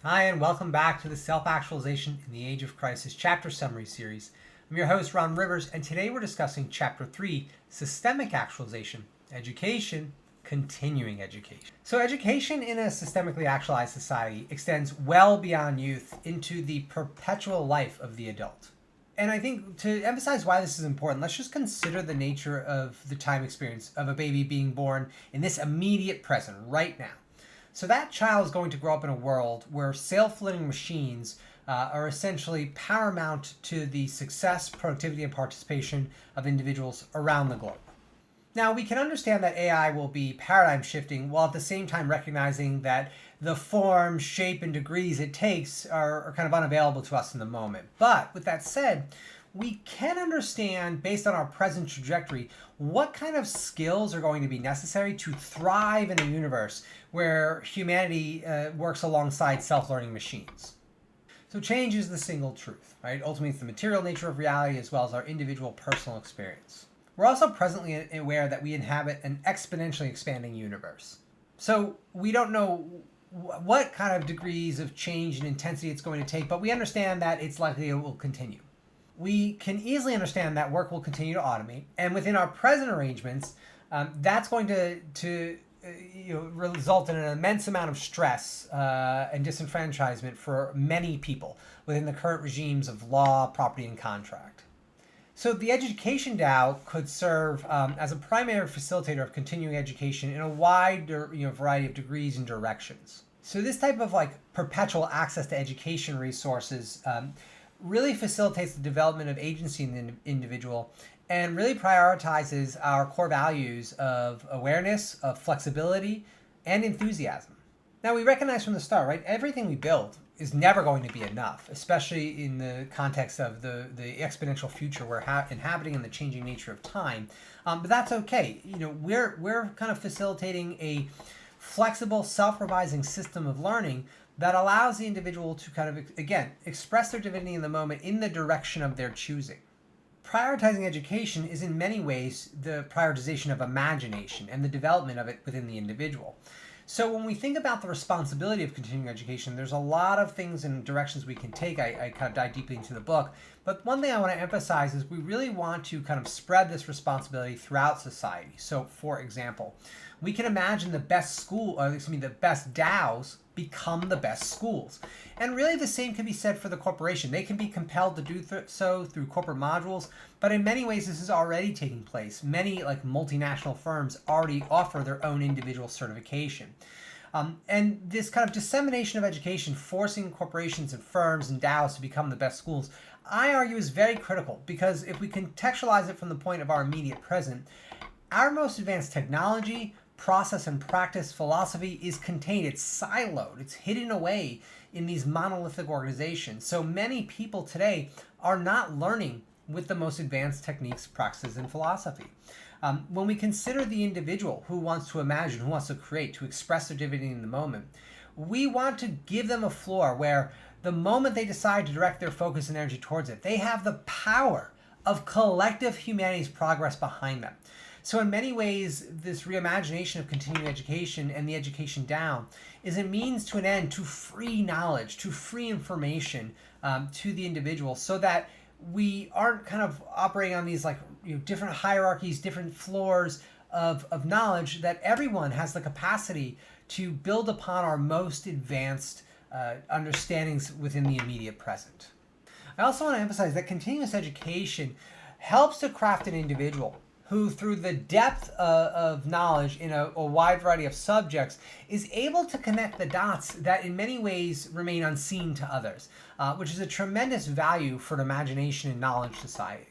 Hi, and welcome back to the Self-Actualization in the Age of Crisis Chapter Summary Series. I'm your host, Ron Rivers, and today we're discussing Chapter 3, Systemic Actualization, Education, Continuing Education. So education in a systemically actualized society extends well beyond youth into the perpetual life of the adult. And I think to emphasize why this is important, let's just consider the nature of the time experience of a baby being born in this immediate present, right now. So that child is going to grow up in a world where self-learning machines are essentially paramount to the success, productivity, and participation of individuals around the globe. Now, we can understand that AI will be paradigm shifting while at the same time recognizing that the form, shape, and degrees it takes are kind of unavailable to us in the moment. But with that said, we can understand, based on our present trajectory, what kind of skills are going to be necessary to thrive in a universe where humanity works alongside self-learning machines. So change is the single truth, right? Ultimately, it's the material nature of reality as well as our individual personal experience. We're also presently aware that we inhabit an exponentially expanding universe. So we don't know what kind of degrees of change and intensity it's going to take, but we understand that it's likely it will continue. We can easily understand that work will continue to automate, and within our present arrangements, that's going to result in an immense amount of stress and disenfranchisement for many people within the current regimes of law, property, and contract. So the Education DAO could serve as a primary facilitator of continuing education in a wide variety of degrees and directions. So this type of perpetual access to education resources really facilitates the development of agency in the individual and really prioritizes our core values of awareness, of flexibility, and enthusiasm. Now, we recognize from the start, right, everything we build is never going to be enough, especially in the context of the exponential future we're inhabiting and the changing nature of time. But that's okay. We're kind of facilitating a flexible, self-revising system of learning that allows the individual to kind of, again, express their divinity in the moment in the direction of their choosing. Prioritizing education is in many ways the prioritization of imagination and the development of it within the individual. So when we think about the responsibility of continuing education, there's a lot of things and directions we can take. I kind of dive deeply into the book. But one thing I want to emphasize is we really want to kind of spread this responsibility throughout society. So for example, we can imagine the best the best DAOs become the best schools. And really the same can be said for the corporation. They can be compelled to do so through corporate modules, but in many ways this is already taking place. Many multinational firms already offer their own individual certification. And this kind of dissemination of education, forcing corporations and firms and DAOs to become the best schools, I argue is very critical, because if we contextualize it from the point of our immediate present, our most advanced technology, process and practice, philosophy is contained, it's siloed, it's hidden away in these monolithic organizations. So many people today are not learning with the most advanced techniques, practices, and philosophy. When we consider the individual who wants to imagine, who wants to create, to express their divinity in the moment, we want to give them a floor where the moment they decide to direct their focus and energy towards it, they have the power of collective humanity's progress behind them. So in many ways, this reimagination of continuing education and the Education DAO is a means to an end to free knowledge, to free information to the individual, so that we aren't kind of operating on these different hierarchies, different floors of knowledge, that everyone has the capacity to build upon our most advanced understandings within the immediate present. I also want to emphasize that continuous education helps to craft an individual who, through the depth of knowledge in a wide variety of subjects, is able to connect the dots that in many ways remain unseen to others, which is a tremendous value for an imagination and knowledge society.